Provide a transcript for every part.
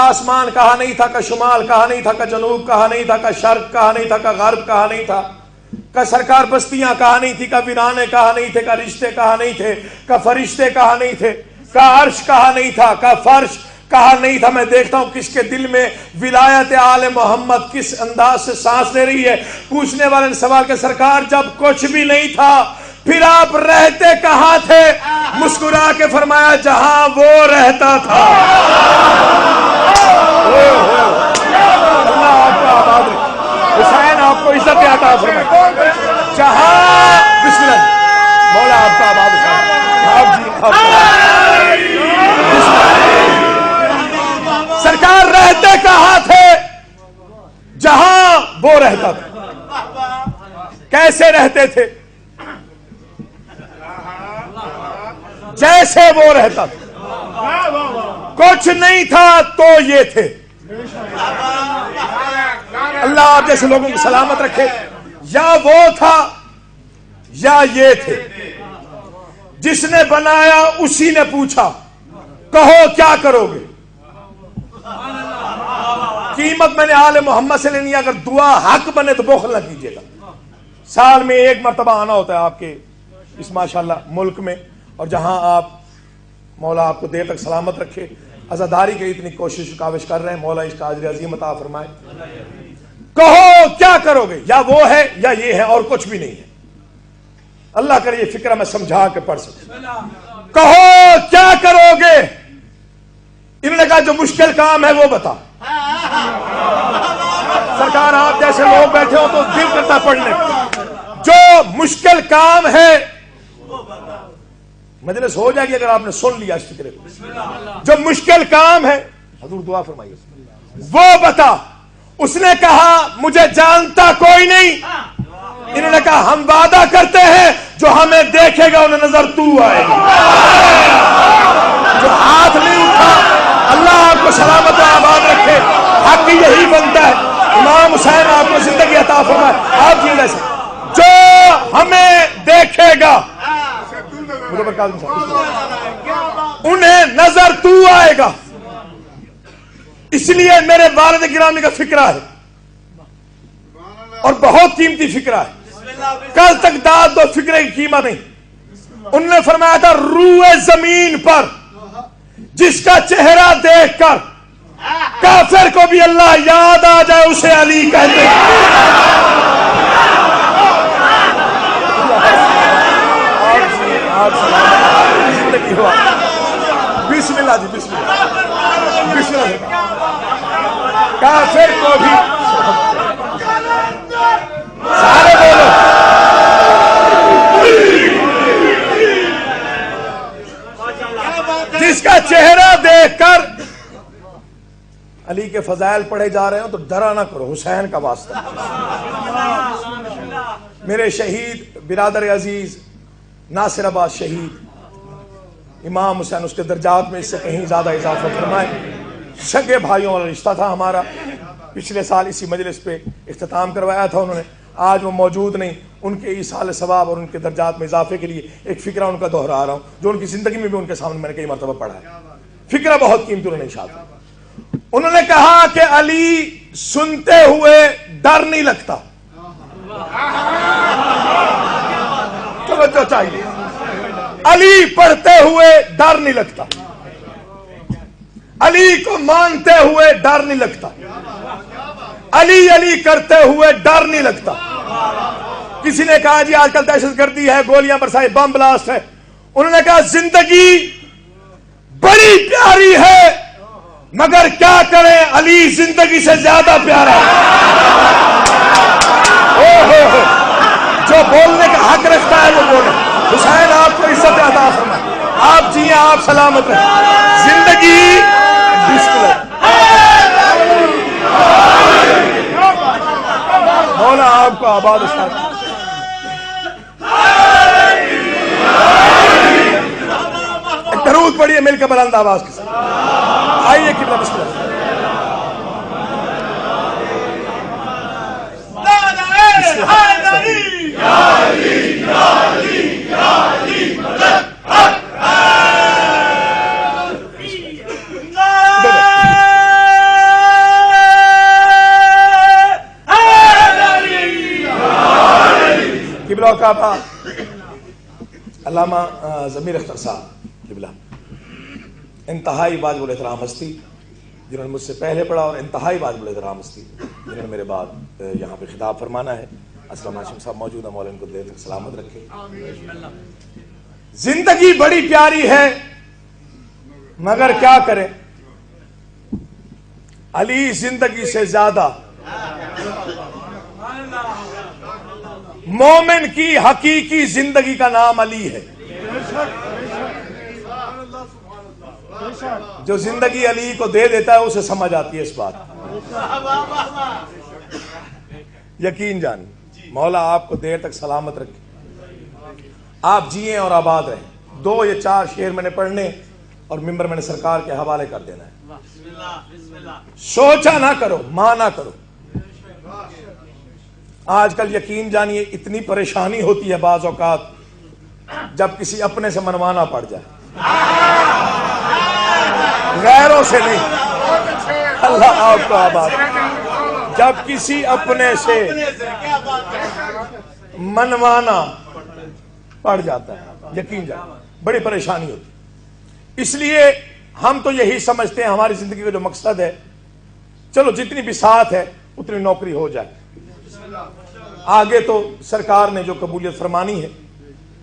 آسمان کہا نہیں تھا، کا شمال کہا نہیں تھا، کا جنوب کہا نہیں تھا، کا شرق کہا نہیں تھا، کا غرب کہا نہیں تھا، کا سرکار بستیاں کہا نہیں تھی، کا ویرانے کہا نہیں تھے، کا رشتے کہا نہیں تھے، کا فرشتے کہا نہیں تھے، کا عرش کہا نہیں تھا، کا فرش کہا نہیں تھا۔ میں دیکھتا ہوں کس کے دل میں ولایت آل محمد کس انداز سے سانس لے رہی ہے۔ پوچھنے والے نے سوال کہ سرکار جب کچھ بھی نہیں تھا پھر آپ رہتے کہاں تھے؟ مسکرا کے فرمایا جہاں وہ رہتا تھا۔ اللہ آپ کو آباد رکھے، حسین آپ کو عزت عطا فرمائے۔ جہاں بسم اللہ مولا آپ کا آباد سرکار رہتے کہاں تھے؟ جہاں وہ رہتا تھا۔ کیسے رہتے تھے؟ جیسے وہ رہتا تھا۔ کچھ نہیں تھا تو یہ تھے۔ اللہ آپ جیسے لوگوں کو سلامت رکھے۔ یا وہ تھا یا یہ تھے۔ جس نے بنایا اسی نے پوچھا کہو کیا کرو گے؟ قیمت میں نے آل محمد سے لینی ہے۔ اگر دعا حق بنے تو بخل نہ کیجیے گا۔ سال میں ایک مرتبہ آنا ہوتا ہے آپ کے اس ماشاءاللہ ملک میں، اور جہاں آپ مولا آپ کو دیر تک سلامت رکھے، عزاداری کے اتنی کوشش کاوش کر رہے ہیں، مولا اس کا اجر عظیم عطا فرمائے۔ کہو کیا کرو گے؟ یا وہ ہے یا یہ ہے اور کچھ بھی نہیں ہے۔ اللہ کرے یہ فکرہ میں سمجھا کے پڑھ سکوں۔ کہو کیا کرو گے؟ انہوں نے کہا جو مشکل کام ہے وہ بتا۔ سرکار آپ جیسے لوگ بیٹھے ہو تو دل کرتا پڑھنے، جو مشکل کام ہے مجلس ہو جائے گی اگر آپ نے سن لیا اس فکرے کو۔ جو مشکل کام ہے حضور دعا فرمائیے وہ بتا۔ اس نے کہا مجھے جانتا کوئی نہیں۔ انہوں نے کہا ہم وعدہ کرتے ہیں جو ہمیں دیکھے گا انہیں نظر تو آئے گی۔ جو ہاتھ نہیں اٹھا اللہ آپ کو سلامت و آباد رکھے۔ حق یہی بنتا ہے۔ امام حسین آپ کو زندگی عطا فرمائے۔ آپ جی جیسے جو ہمیں دیکھے گا انہیں نظر تو آئے گا۔ اس لیے میرے والد گرامی کا فکرہ ہے اور بہت قیمتی فکرہ ہے۔ کل تک داد دو فکرے کی قیمت نہیں۔ انہوں نے فرمایا تھا روئے زمین پر جس کا چہرہ دیکھ کر کافر کو بھی اللہ یاد آ جائے اسے علی کہتے ہیں۔ بسم اللہ جی بسم اللہ بسم اللہ۔ کافر کو بھی سارے بولو جس کا چہرہ دیکھ کر علی کے فضائل پڑھے جا رہے ہوں تو ڈرا نہ کرو، حسین کا واسطہ۔ میرے شہید برادر عزیز ناصر آباد شہید امام حسین، اس کے درجات میں اس سے کہیں زیادہ اضافہ فرمائے۔ سگے بھائیوں والا رشتہ تھا ہمارا۔ پچھلے سال اسی مجلس پہ اختتام کروایا تھا انہوں نے، آج وہ موجود نہیں۔ ان کے ایصال ثواب اور ان کے درجات میں اضافے کے لیے ایک فکرہ ان کا دہرا رہا ہوں جو ان کی زندگی میں بھی ان کے سامنے میں نے کئی مرتبہ پڑھا ہے۔ فکرہ بہت قیمتی انہوں نے ارشاد کیا۔ انہوں نے کہا کہ علی سنتے ہوئے ڈر نہیں لگتا۔ توجہ چاہیے۔ علی پڑھتے ہوئے ڈر نہیں لگتا، علی کو مانتے ہوئے ڈر نہیں لگتا، علی علی کرتے ہوئے ڈر نہیں لگتا۔ کسی نے کہا جی آج کل دہشت گردی ہے، گولیاں برسائی، بم بلاسٹ ہے۔ انہوں نے کہا زندگی بڑی پیاری ہے مگر کیا کریں علی زندگی سے زیادہ پیارا ہے۔ جو بولنے کا حق رکھتا ہے وہ بولے۔ حسین آپ کو عزت عطا فرمائے، آپ جیئیں، آپ سلامت رہیں۔ زندگی بسم اللہ مولا آپ کو آباد اسلام۔ درود پڑھیے مل کے بلند آواز کے ساتھ۔ آئیے قبلہ بسم اللہ۔ کا بعد علامہ ضمیر اختر صاحب قبلہ انتہائی واجب الاحترام ہستی، جنہوں نے مجھ سے پہلے پڑھا، اور انتہائی واجب الاحترام ہستی جنہوں نے میرے بعد یہاں پہ خطاب فرمانا ہے۔ اسلم ہاشم صاحب موجود ہیں، مولا ان کو دیر تک سلامت رکھے۔ زندگی بڑی پیاری ہے مگر کیا کریں، علی زندگی سے زیادہ مومن کی حقیقی زندگی کا نام علی ہے۔ جو زندگی علی کو دے دیتا ہے اسے سمجھ آتی ہے اس بات، یقین جان۔ مولا آپ کو دیر تک سلامت رکھے، آپ جیئیں اور آباد رہیں۔ 2 یا 4 شعر میں نے پڑھنے اور ممبر میں نے سرکار کے حوالے کر دینا ہے۔ سوچا نہ کرو، ماں نہ کرو۔ آج کل یقین جانیے اتنی پریشانی ہوتی ہے بعض اوقات جب کسی اپنے سے منوانا پڑ جائے، غیروں سے نہیں، اللہ آپ کو آباد۔ جب کسی اپنے سے منوانا پڑ جاتا ہے، یقین جان بڑی پریشانی ہوتی۔ اس لیے ہم تو یہی سمجھتے ہیں ہماری زندگی کا جو مقصد ہے، چلو جتنی بھی ساتھ ہے اتنی نوکری ہو جائے، آگے تو سرکار نے جو قبولیت فرمانی ہے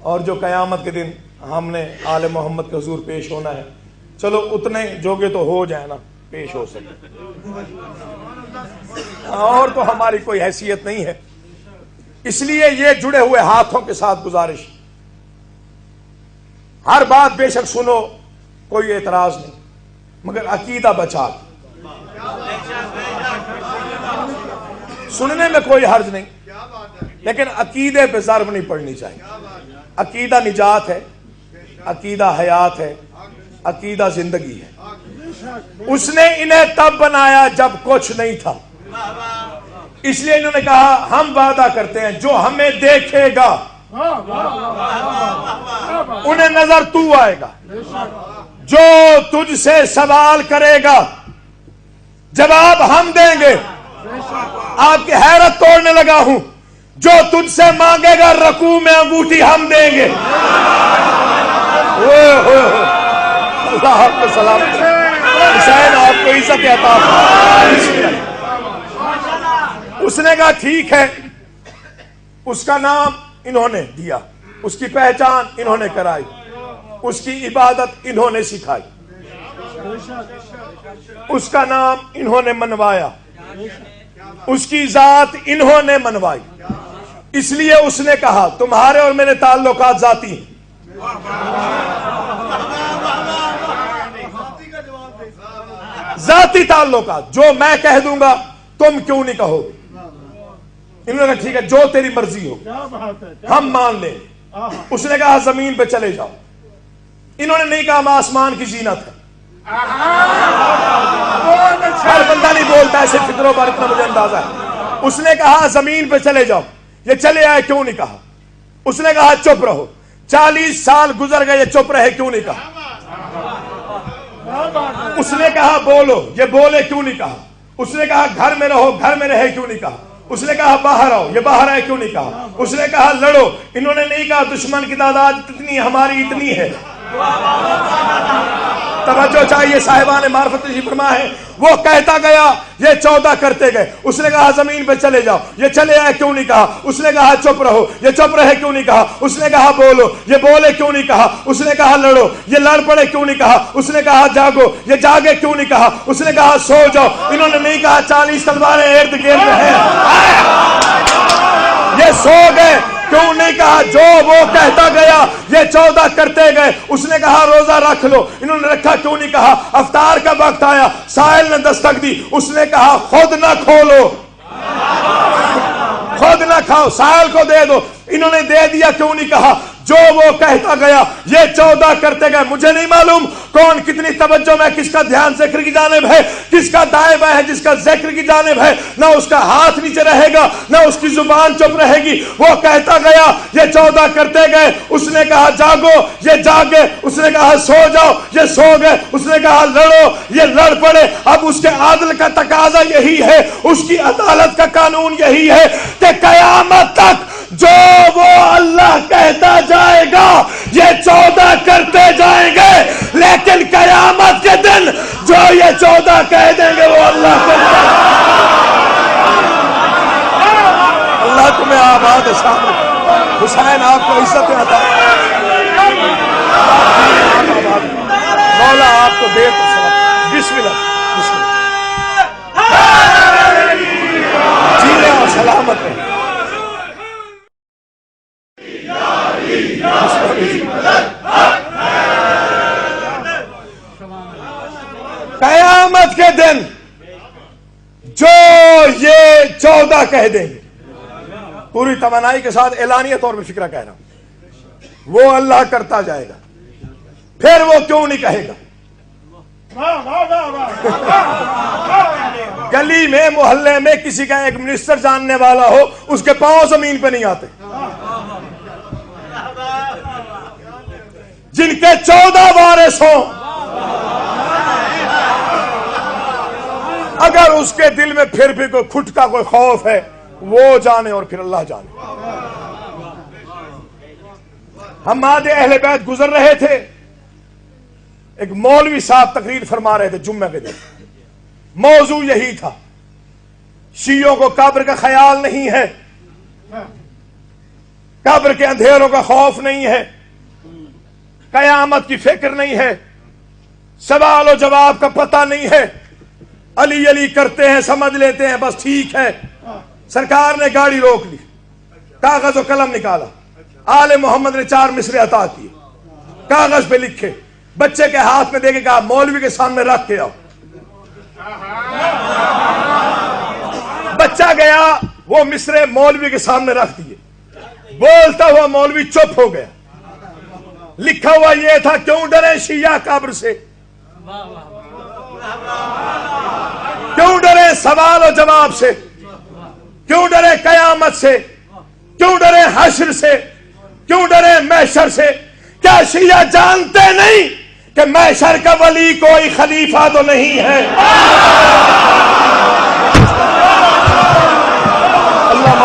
اور جو قیامت کے دن ہم نے آل محمد کے حضور پیش ہونا ہے، چلو اتنے جوگے تو ہو جائے نا، پیش ہو سکے، اور تو ہماری کوئی حیثیت نہیں ہے۔ اس لیے یہ جڑے ہوئے ہاتھوں کے ساتھ گزارش، ہر بات بے شک سنو، کوئی اعتراض نہیں، مگر عقیدہ بچا، سننے میں کوئی حرج نہیں، لیکن عقیدے پہ ضرب نہیں پڑنی چاہیے۔ عقیدہ نجات ہے، عقیدہ حیات ہے، عقیدہ زندگی ہے۔ اس نے انہیں تب بنایا جب کچھ نہیں تھا، اس لیے انہوں نے کہا ہم وعدہ کرتے ہیں جو ہمیں دیکھے گا انہیں نظر تو آئے گا، جو تجھ سے سوال کرے گا جواب ہم دیں گے۔ آپ کی حیرت توڑنے لگا ہوں، جو تجھ سے مانگے گا رکوع میں انگوٹھی ہم دیں گے۔ اللہ آپ کو سلامت رکھے، حسین آپ کو عزت عطا فرمائے۔ اس نے کہا ٹھیک ہے، اس کا نام انہوں نے دیا، اس کی پہچان انہوں نے کرائی، اس کی عبادت انہوں نے سکھائی، اس کا نام انہوں نے منوایا، اس کی ذات انہوں نے منوائی۔ اس لیے اس نے کہا تمہارے اور میرے تعلقات ذاتی ہیں، ذاتی تعلقات، جو میں کہہ دوں گا تم کیوں نہیں کہو گے؟ انہوں نے کہا ٹھیک ہے جو تیری مرضی ہو ہم مان لیں۔ اس نے کہا زمین پہ چلے جاؤ، انہوں نے نہیں کہا ہم آسمان کی زینت ہے۔ ہر بندہ نہیں بولتا ایسے فکروں پر، اتنا مجھے اندازہ ہے۔ اس نے کہا زمین پہ چلے جاؤ، یہ چلے آئے کیوں نہیں کہا؟ اس نے کہا چپ رہو، 40 سال گزر گئے یہ چپ رہے کیوں نہیں کہا؟ اس نے کہا بولو، یہ بولے کیوں نہیں کہا؟ اس نے کہا گھر میں رہو، گھر میں رہے کیوں نہیں کہا؟ اس نے کہا باہر آؤ، یہ باہر آئے کیوں نہیں کہا؟ اس نے کہا لڑو، انہوں نے نہیں کہا دشمن کی تعداد اتنی ہماری اتنی ہے۔ توجہ چاہیے، صاحبان معرفت تشریف فرما ہے۔ وہ کہتا گیا، یہ 14 کرتے گئے۔ اس نے کہا زمین پہ چلے جاؤ، یہ چلے آئے کیوں نہیں کہا؟ اس نے کہا چپ رہو، یہ چپ رہے کیوں نہیں کہا؟ اس نے کہا بولو، یہ بولے کیوں نہیں کہا؟ اس نے کہا لڑو، یہ لڑ پڑے کیوں نہیں کہا؟ اس نے کہا جاگو، یہ جاگے کیوں نہیں کہا؟ اس نے کہا سو جاؤ، انہوں نے نہیں کہا 40 تلواریں ارد گرد ہیں، یہ سو گئے کیوں نہیں کہا؟ جو وہ کہتا گیا یہ 14 کرتے گئے۔ اس نے کہا روزہ رکھ لو، انہوں نے رکھا کیوں نہیں کہا؟ افطار کا وقت آیا، سائل نے دستک دی، اس نے کہا خود نہ کھولو، خود نہ کھاؤ، سائل کو دے دو، انہوں نے دے دیا کیوں نہیں کہا؟ جو وہ کہتا گیا یہ 14 کرتے گئے۔ مجھے نہیں معلوم کون کتنی توجہ میں، کس کا دھیان ذکر کی جانب ہے، کس کا دائیں بائیں ہے، جس کا ذکر کی جانب ہے نہ اس کا ہاتھ نیچے رہے گا نہ اس کی زبان چپ رہے گی۔ وہ کہتا گیا یہ 14 کرتے گئے، اس نے کہا جاگو، یہ جاگے، اس نے کہا سو جاؤ، یہ سو گئے، اس نے کہا لڑو، یہ لڑ پڑے۔ اب اس کے عادل کا تقاضا یہی ہے، اس کی عدالت کا قانون یہی ہے کہ قیامت تک جو وہ اللہ کہتا جائے گا یہ 14 کرتے جائیں گے، لیکن قیامت کے دن جو یہ 14 کہہ دیں گے وہ اللہ کرتا ہے۔ اللہ تمہیں آباد شامل، حسین آپ کو عزت عطا، مولا آپ کو دیر پر سلام۔ بسم اللہ، بسم اللہ، جینے اور سلامت رہے۔ قیامت کے دن جو یہ 14 کہہ دیں گے، پوری توانائی کے ساتھ اعلانیہ طور پہ فکرہ کہہ رہا ہوں، وہ اللہ کرتا جائے گا، پھر وہ کیوں نہیں کہے گا؟ گلی میں محلے میں کسی کا ایک منسٹر جاننے والا ہو، اس کے پاؤں زمین پہ نہیں آتے، جن کے 14 وارث ہوں، اگر اس کے دل میں پھر بھی کوئی کھٹکا کوئی خوف ہے، وہ جانے اور پھر اللہ جانے۔ ہم مادے اہل بیت گزر رہے تھے، ایک مولوی صاحب تقریر فرما رہے تھے جمعہ کے دن، موضوع یہی تھا، شیعوں کو قبر کا خیال نہیں ہے، قبر کے اندھیروں کا خوف نہیں ہے، قیامت کی فکر نہیں ہے، سوال و جواب کا پتہ نہیں ہے، علی علی کرتے ہیں، سمجھ لیتے ہیں بس ٹھیک ہے۔ سرکار نے گاڑی روک لی، کاغذ و قلم نکالا، آل محمد نے 4 مصرے عطا کیے، کاغذ پہ لکھے، بچے کے ہاتھ میں دے کے کہا مولوی کے سامنے رکھ کے آؤ۔ بچہ گیا، وہ مصرے مولوی کے سامنے رکھ دیے، بولتا ہوا مولوی چپ ہو گیا، لکھا ہوا یہ تھا کیوں ڈرے شیعہ قبر سے، کیوں ڈرے سوال و جواب سے، کیوں ڈرے قیامت سے، کیوں ڈرے حشر سے، کیوں ڈرے محشر سے؟ کیا شیعہ جانتے نہیں کہ محشر کا ولی کوئی خلیفہ تو نہیں ہے؟ اللہ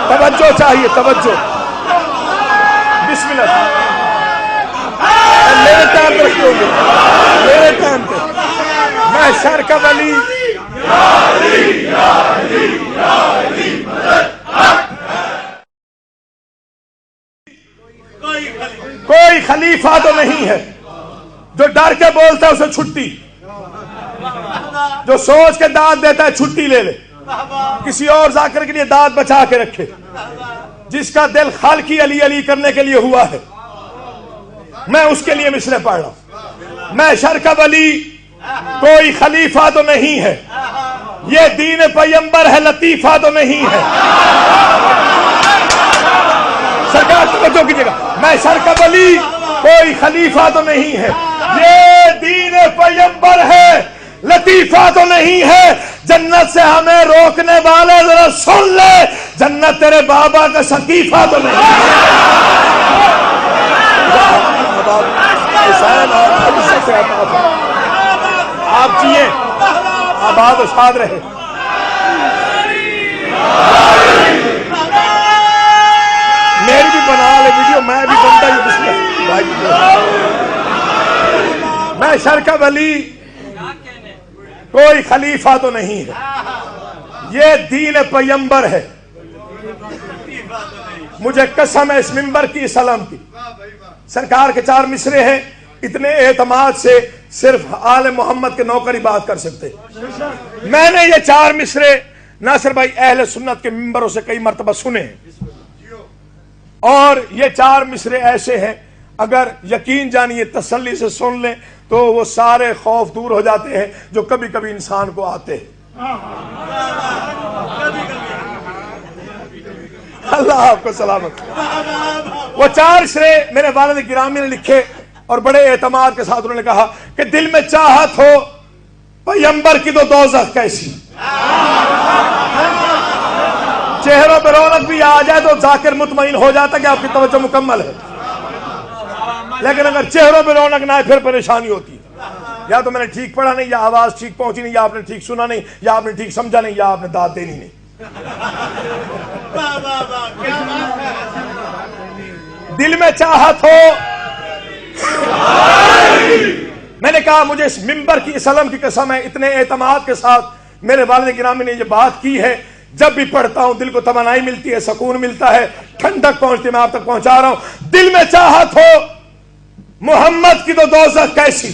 توجہ چاہیے، توجہ، بسم اللہ، میرے ٹائم پہ رکھتے ہوں گے، میرے ٹائم پہ محشر کا ولی کوئی خلیفہ تو نہیں ہے، جو ڈر کے بولتا ہے اسے چھٹی، جو سوچ کے داد دیتا ہے چھٹی لے لے، کسی اور ذاکر کے لیے داد بچا کے رکھے، جس کا دل خالقی علی علی کرنے کے لیے ہوا ہے، میں اس کے لیے مصرے پڑھ رہا ہوں۔ محشر کا ولی کوئی خلیفہ تو نہیں ہے، یہ دین پیمبر ہے، لطیفہ تو نہیں ہے۔ سرکار توجہ کیجیے گا، محشر کا ولی کوئی خلیفہ تو نہیں ہے، یہ دین پیمبر ہے، لطیفہ تو نہیں ہے۔ جنت سے ہمیں روکنے والے ذرا سن لے، جنت تیرے بابا کا شکیفہ تو نہیں ہے۔ آپ جیے، آباد و شاد رہے۔ میری بھی بنا لے ویڈیو، میں بھی بنتا ہوں، بسم اللہ۔ میں محشر کا ولی کوئی خلیفہ تو نہیں ہے، یہ دین پیمبر ہے۔ مجھے قسم ہے اس منبر کی، سلام کی، سرکار کے 4 مصرے ہیں، اتنے اعتماد سے صرف آل محمد کے نوکر ہی بات کر سکتے۔ میں نے یہ 4 مصرے ناصر بھائی اہل سنت کے منبروں سے کئی مرتبہ سنے ہیں، اور یہ 4 مصرے ایسے ہیں اگر یقین جانیے تسلی سے سن لیں تو وہ سارے خوف دور ہو جاتے ہیں جو کبھی کبھی انسان کو آتے ہیں۔ اللہ آپ کو سلامت۔ وہ 4 مصرے میرے والد گرامی نے لکھے اور بڑے اعتماد کے ساتھ انہوں نے کہا کہ دل میں چاہت ہو پیمبر کی تو دوزخ کیسی، چہروں پہ رونق بھی آ جائے تو ذاکر مطمئن ہو جاتا کہ آپ کی توجہ مکمل ہے، لیکن اگر چہروں پہ رونق نہ آئے پھر پریشانی ہوتی ہے، یا تو میں نے ٹھیک پڑھا نہیں، یا آواز ٹھیک پہنچی نہیں، یا آپ نے ٹھیک سنا نہیں، یا آپ نے ٹھیک سمجھا نہیں، یا آپ نے داد دینی نہیں۔ دل میں چاہت ہو. میں نے کہا مجھے اس ممبر کی اس علم کی قسم ہے, اتنے اعتماد کے ساتھ میرے والد گرامی نے یہ بات کی ہے, جب بھی پڑھتا ہوں دل کو توانائی ملتی ہے, سکون ملتا ہے, ٹھنڈک پہنچتی ہے. میں آپ تک پہنچا رہا ہوں. دل میں چاہت ہو محمد کی تو دوزخ کیسی,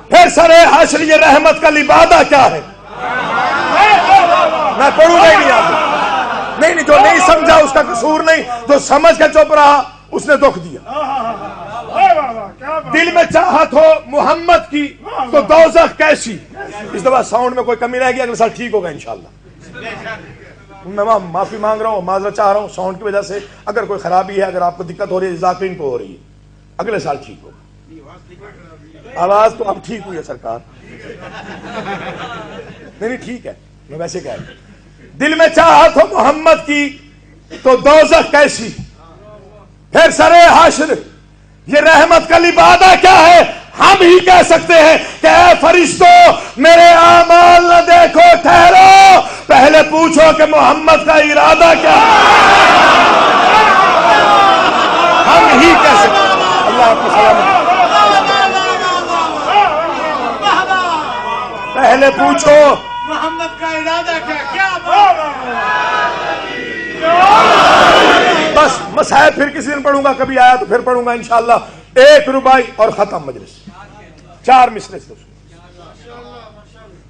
پھر سرے حشر یہ رحمت کا لبادہ کیا ہے. میں پڑھوں گا ہی نہیں آپ نہیں, جو نہیں سمجھا اس کا قصور نہیں, جو سمجھ کے چپ رہا اس نے دکھ دیا. دل میں چاہت ہو محمد کی تو دوزخ کیسی. اس دفعہ ساؤنڈ میں کوئی کمی رہ گی, اگلے سال ٹھیک ہوگا انشاءاللہ. میں معافی مانگ رہا ہوں, معذرت چاہ رہا ہوں ساؤنڈ کی وجہ سے. اگر کوئی خرابی ہے, اگر آپ کو دقت ہو رہی ہے, ذاکرین کو ہو رہی ہے, اگلے سال ٹھیک ہوگا. آواز تو اب ٹھیک ہوئی ہے سرکار. نہیں ٹھیک ہے, میں ویسے کہہ رہا ہوں. دل میں چاہت ہو محمد کی تو دوزخ کیسی, پھر سرے حشر یہ رحمت کا لبادہ کیا ہے. ہم ہی کہہ سکتے ہیں کہ اے فرشتوں میرے اعمال نہ دیکھو, ٹھہرو, پہلے پوچھو کہ محمد کا ارادہ کیا ہے. ہم ہی کہہ سکتے ہیں. اللہ آپ کو سلامت. پہلے پوچھو محمد کا ارادہ کیا. بس مصحف پھر کسی دن پڑھوں گا, کبھی آیا تو پھر پڑھوں گا انشاءاللہ. 1 ربائی اور ختم مجلس. 4 مصرے سے.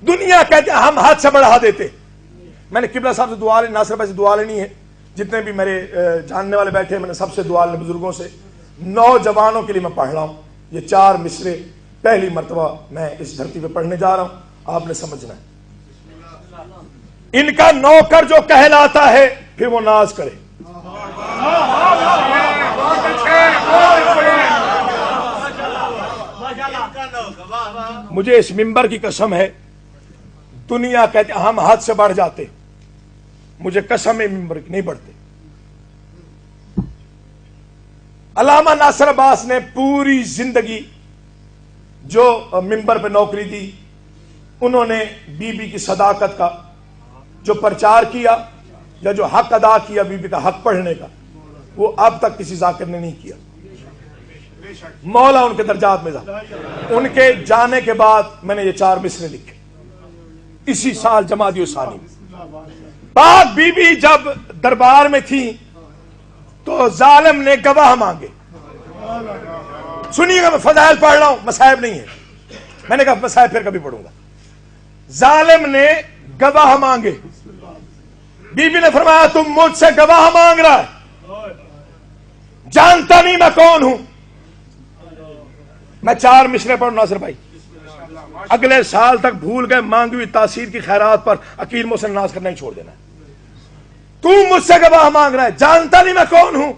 دنیا کہتے ہیں ہم حد سے بڑھا دیتے. میں نے قبلہ صاحب سے دعا لینی, ناصر بھائی سے دعا لینی ہے, جتنے بھی میرے جاننے والے بیٹھے ہیں میں نے سب سے دعا لینی, بزرگوں سے. نوجوانوں کے لیے میں پڑھ رہا ہوں یہ 4 مصرے, پہلی مرتبہ میں اس دھرتی پہ پڑھنے جا رہا ہوں. آپ نے سمجھنا ہے. ان کا نوکر جو کہلاتا ہے پھر وہ ناز کرے. مجھے اس ممبر کی قسم ہے, دنیا کہتے ہم حد سے بڑھ جاتے, مجھے قسم ہے ممبر کی نہیں بڑھتے. علامہ ناصر عباس نے پوری زندگی جو ممبر پہ نوکری دی, انہوں نے بی بی کی صداقت کا جو پرچار کیا یا جو حق ادا کیا بی بی کا حق پڑھنے کا, وہ اب تک کسی ذاکر نے نہیں کیا. مولا ان کے درجات میں جا. ان کے جانے کے بعد میں نے یہ 4 مصرے لکھے اسی سال جمادی الثانی میں. پاک بی بی جب دربار میں تھی تو ظالم نے گواہ مانگے. سنیے گا, میں فضائل پڑھ رہا ہوں, مصائب نہیں ہے. میں نے کہا مصائب پھر کبھی پڑھوں گا. ظالم نے گواہ مانگے. بی بی نے فرمایا تم مجھ سے گواہ مانگ رہا ہے, جانتا نہیں میں کون ہوں. میں 4 مصرے پڑھوں ناصر بھائی, اگلے سال تک بھول گئے مانگی ہوئی تاثیر کی خیرات پر عقیل محسن ناز کرنا ہی چھوڑ دینا ہے. تو مجھ سے گواہ مانگ رہا ہے, جانتا نہیں میں کون ہوں,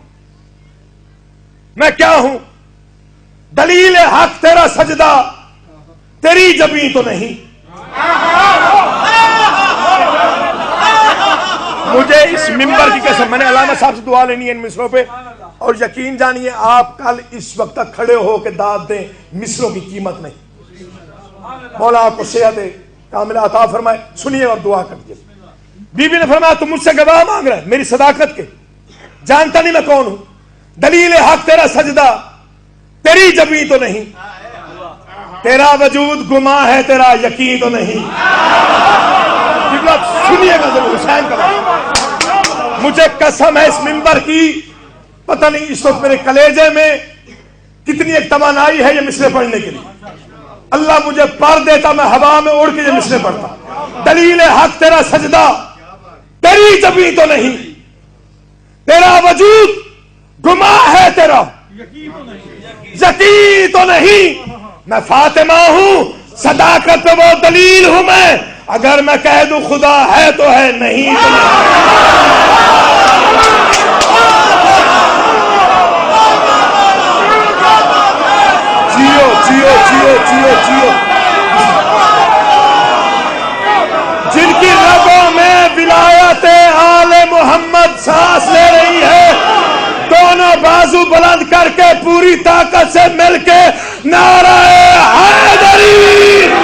میں کیا ہوں. دلیل حق تیرا سجدہ, تیری جبیں تو نہیں. مجھے اس ممبر کی قسم, میں نے علامہ صاحب سے دعا لینی ہے ان مصروں پہ, اور یقین جانیے آپ کل اس وقت تک کھڑے ہو کے داد دیں, مصروں کی قیمت نہیں. مولا آپ کو صحت کاملہ عطا فرمائے. سنیے اور دعا کر دیجیے. بی بی نے فرمایا تم مجھ سے گواہ مانگ رہے میری صداقت کے, جانتا نہیں میں کون ہوں. دلیل حق تیرا سجدہ, تیری جبیں تو نہیں. تیرا وجود گما ہے, تیرا یقین تو نہیں. سنیے گا ضرور حسین کا بات. مجھے قسم ہے اس ممبر کی, پتہ نہیں اس وقت میرے کلیجے میں کتنی ایک توانائی ہے یہ مصرے پڑھنے کے لیے. اللہ مجھے پر دیتا, میں ہوا میں اڑ کے یہ مصرے پڑھتا. دلیل حق تیرا سجدہ, تیری جبیں تو نہیں. تیرا وجود گما ہے, تیرا یقین تو نہیں. میں فاطمہ ہوں, صداقت پہ وہ دلیل ہوں میں. اگر میں کہہ دوں خدا ہے تو ہے, نہیں تو جیو جیو جیو جیو جیو. جن کی رگوں میں ولایت آل محمد سانس لے رہی ہے, دونوں بازو بلند کر کے پوری طاقت سے مل کے نعرہ حیدری